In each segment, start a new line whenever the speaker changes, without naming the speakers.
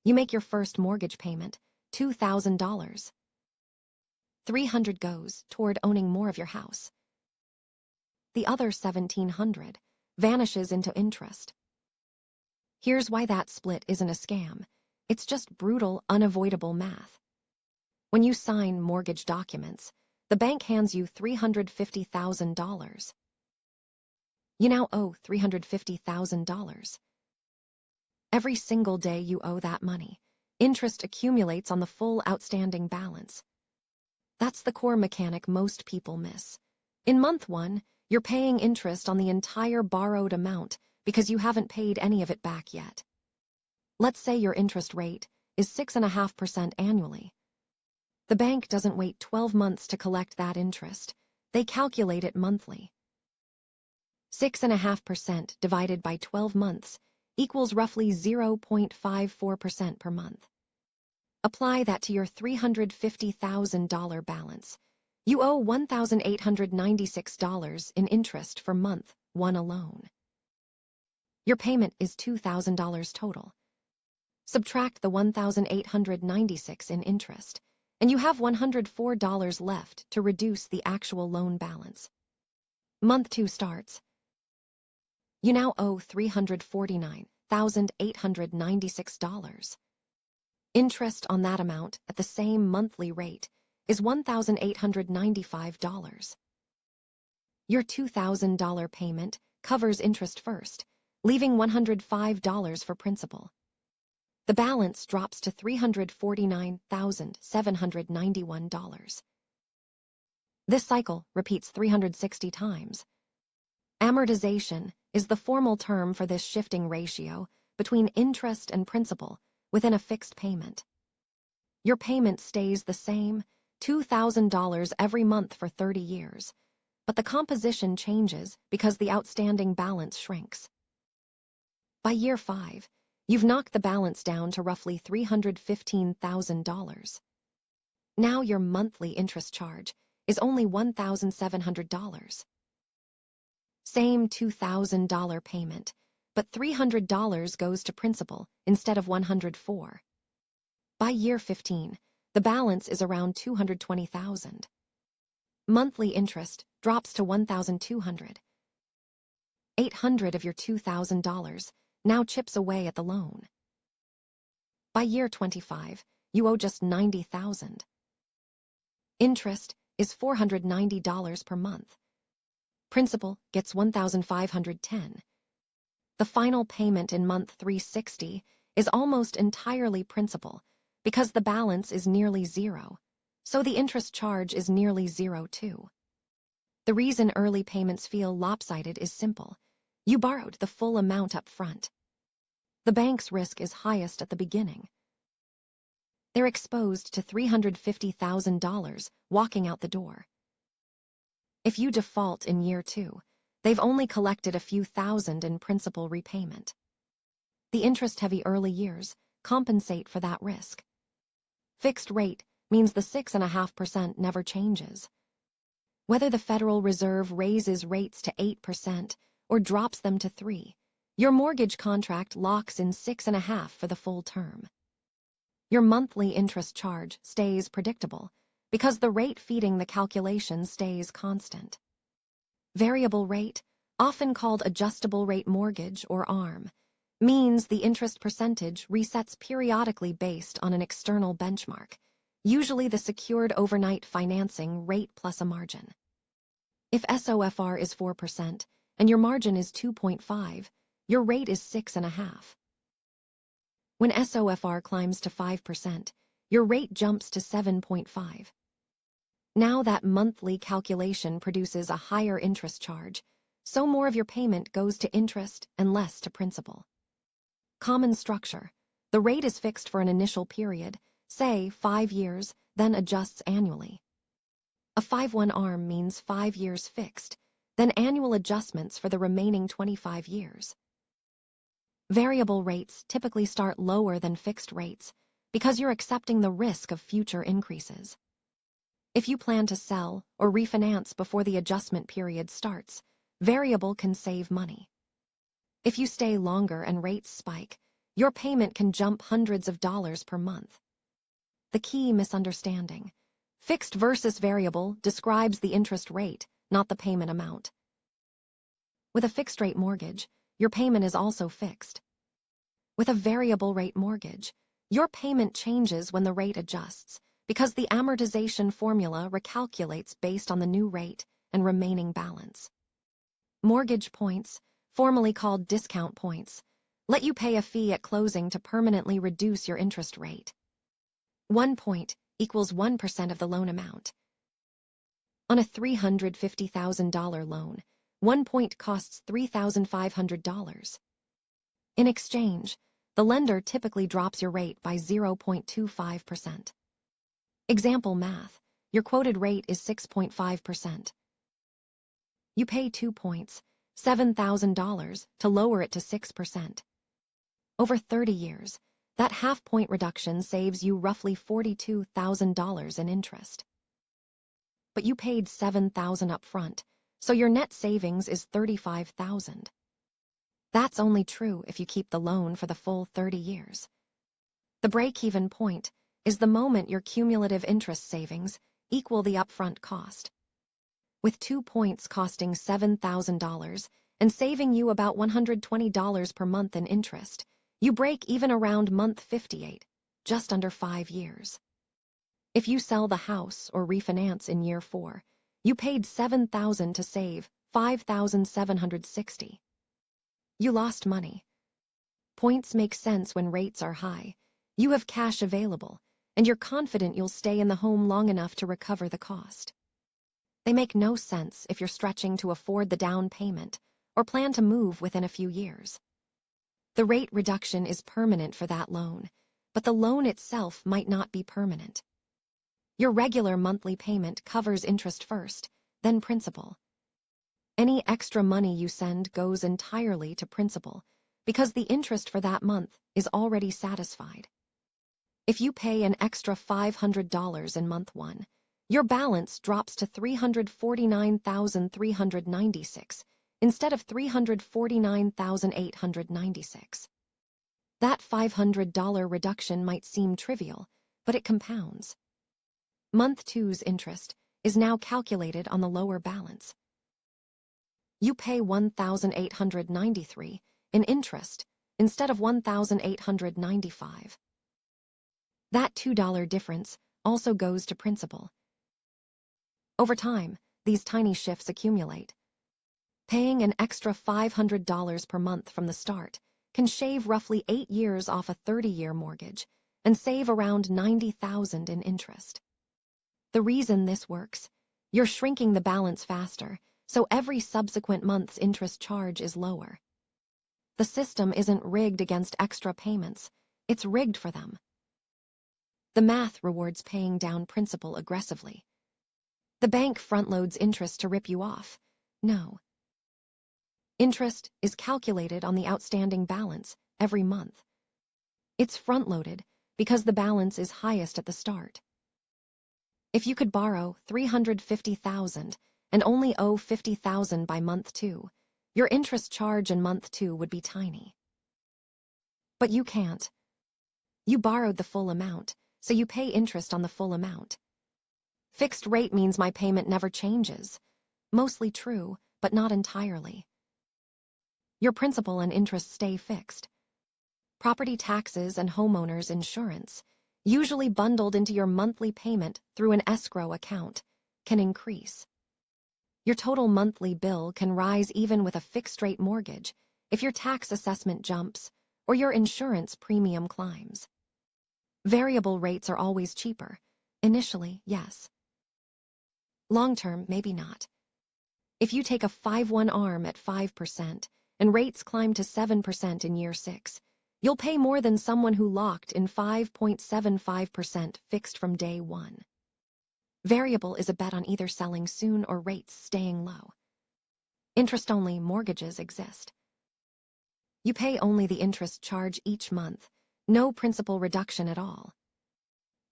You make your first mortgage payment, $2,000. $300 goes toward owning more of your house. The other $1,700 vanishes into interest. Here's why that split isn't a scam. It's just brutal, unavoidable math. When you sign mortgage documents, the bank hands you $350,000. You now owe $350,000. Every single day you owe that money, interest accumulates on the full outstanding balance. That's the core mechanic most people miss. In month 1, you're paying interest on the entire borrowed amount because you haven't paid any of it back yet. Let's say your interest rate is 6.5% annually. The bank doesn't wait 12 months to collect that interest. They calculate it monthly. 6.5% divided by 12 months equals roughly 0.54% per month. Apply that to your $350,000 balance. You owe $1,896 in interest for month 1 alone. Your payment is $2,000 total. Subtract the $1,896 in interest, and you have $104 left to reduce the actual loan balance. Month 2 starts. You now owe $349,896. Interest on that amount at the same monthly rate is $1,895. Your $2,000 payment covers interest first, leaving $105 for principal. The balance drops to $349,791. This cycle repeats 360 times. Amortization is the formal term for this shifting ratio between interest and principal within a fixed payment. Your payment stays the same, $2,000 every month for 30 years, but the composition changes because the outstanding balance shrinks. By year 5, you've knocked the balance down to roughly $315,000. Now your monthly interest charge is only $1,700. Same $2,000 payment, but $300 goes to principal instead of $104. By year 15, the balance is around $220,000. Monthly interest drops to $1,200. $800 of your $2,000 now chips away at the loan. By year 25, you owe just $90,000. Interest is $490 per month. Principal gets $1,510. The final payment in month 360 is almost entirely principal because the balance is nearly zero, so the interest charge is nearly zero too. The reason early payments feel lopsided is simple. You borrowed the full amount up front. The bank's risk is highest at the beginning. They're exposed to $350,000 walking out the door. If you default in year 2, they've only collected a few thousand in principal repayment. The interest-heavy early years compensate for that risk. Fixed rate means the 6.5% never changes. Whether the Federal Reserve raises rates to 8% or drops them to 3%, your mortgage contract locks in 6.5% for the full term. Your monthly interest charge stays predictable because the rate feeding the calculation stays constant. Variable rate, often called adjustable rate mortgage or ARM, means the interest percentage resets periodically based on an external benchmark, usually the secured overnight financing rate plus a margin. If SOFR is 4% and your margin is 2.5%, your rate is 6.5%. When SOFR climbs to 5%, your rate jumps to 7.5%. Now that monthly calculation produces a higher interest charge, so more of your payment goes to interest and less to principal. Common structure. The rate is fixed for an initial period, say 5 years, then adjusts annually. A 5-1 ARM means 5 years fixed, then annual adjustments for the remaining 25 years. Variable rates typically start lower than fixed rates because you're accepting the risk of future increases. If you plan to sell or refinance before the adjustment period starts, variable can save money. If you stay longer and rates spike, your payment can jump hundreds of dollars per month. The key misunderstanding. Fixed versus variable describes the interest rate, not the payment amount. With a fixed-rate mortgage, your payment is also fixed. With a variable-rate mortgage, your payment changes when the rate adjusts, because the amortization formula recalculates based on the new rate and remaining balance. Mortgage points, formerly called discount points, let you pay a fee at closing to permanently reduce your interest rate. 1 point equals 1% of the loan amount. On a $350,000 loan, 1 point costs $3,500. In exchange, the lender typically drops your rate by 0.25%. Example math, your quoted rate is 6.5%. You pay 2 points, $7,000, to lower it to 6%. Over 30 years, that half-point reduction saves you roughly $42,000 in interest. But you paid $7,000 up front, so your net savings is $35,000. That's only true if you keep the loan for the full 30 years. The break-even point is the moment your cumulative interest savings equal the upfront cost. With 2 points costing $7,000 and saving you about $120 per month in interest, you break even around month 58, just under 5 years. If you sell the house or refinance in year 4, you paid $7,000 to save $5,760. You lost money. Points make sense when rates are high. You have cash available, and you're confident you'll stay in the home long enough to recover the cost. They make no sense if you're stretching to afford the down payment or plan to move within a few years. The rate reduction is permanent for that loan, but the loan itself might not be permanent. Your regular monthly payment covers interest first, then principal. Any extra money you send goes entirely to principal, because the interest for that month is already satisfied. If you pay an extra $500 in month 1, your balance drops to $349,396 instead of $349,896. That $500 reduction might seem trivial, but it compounds. Month 2's interest is now calculated on the lower balance. You pay $1,893 in interest instead of $1,895. That $2 difference also goes to principal. Over time, these tiny shifts accumulate. Paying an extra $500 per month from the start can shave roughly 8 years off a 30-year mortgage and save around $90,000 in interest. The reason this works, you're shrinking the balance faster, so every subsequent month's interest charge is lower. The system isn't rigged against extra payments, it's rigged for them. The math rewards paying down principal aggressively. The bank front-loads interest to rip you off. No. Interest is calculated on the outstanding balance every month. It's front-loaded because the balance is highest at the start. If you could borrow $350,000 and only owe $50,000 by month 2, your interest charge in month 2 would be tiny. But you can't. You borrowed the full amount, so you pay interest on the full amount. Fixed rate means my payment never changes. Mostly true, but not entirely. Your principal and interest stay fixed. Property taxes and homeowners insurance, usually bundled into your monthly payment through an escrow account, can increase. Your total monthly bill can rise even with a fixed-rate mortgage if your tax assessment jumps or your insurance premium climbs. Variable rates are always cheaper. Initially, yes. Long-term, maybe not. If you take a 5/1 ARM at 5% and rates climb to 7% in year 6, you'll pay more than someone who locked in 5.75% fixed from day 1. Variable is a bet on either selling soon or rates staying low. Interest-only mortgages exist. You pay only the interest charge each month, no principal reduction at all.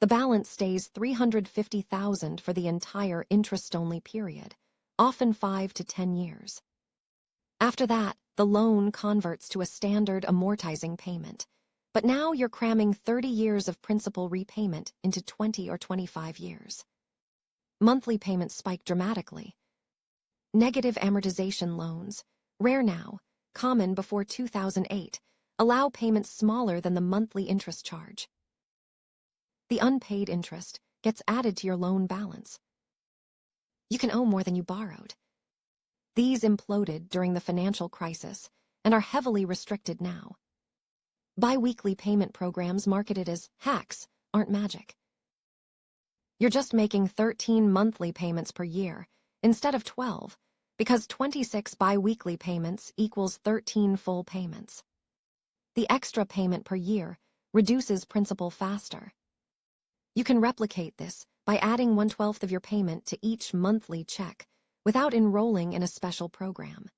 The balance stays $350,000 for the entire interest-only period, often 5 to 10 years. After that, the loan converts to a standard amortizing payment, But now you're cramming 30 years of principal repayment into 20 or 25 years. Monthly payments spike dramatically. Negative amortization loans, rare now, common before 2008, allow payments smaller than the monthly interest charge. The unpaid interest gets added to your loan balance. You can owe more than you borrowed. These imploded during the financial crisis and are heavily restricted now. Bi-weekly payment programs marketed as hacks aren't magic. You're just making 13 monthly payments per year instead of 12, because 26 bi-weekly payments equals 13 full payments. The extra payment per year reduces principal faster. You can replicate this by adding 1/12 of your payment to each monthly check without enrolling in a special program.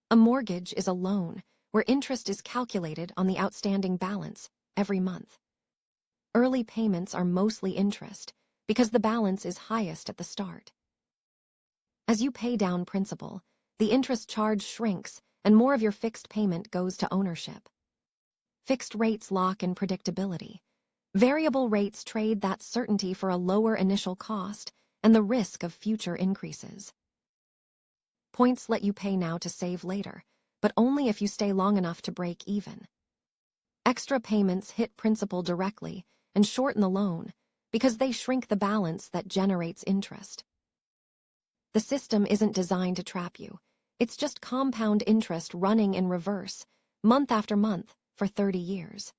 A mortgage is a loan where interest is calculated on the outstanding balance every month. Early payments are mostly interest because the balance is highest at the start. As you pay down principal, the interest charge shrinks and more of your fixed payment goes to ownership. Fixed rates lock in predictability. Variable rates trade that certainty for a lower initial cost and the risk of future increases. Points let you pay now to save later, but only if you stay long enough to break even. Extra payments hit principal directly and shorten the loan because they shrink the balance that generates interest. The system isn't designed to trap you. It's just compound interest running in reverse, month after month, for 30 years.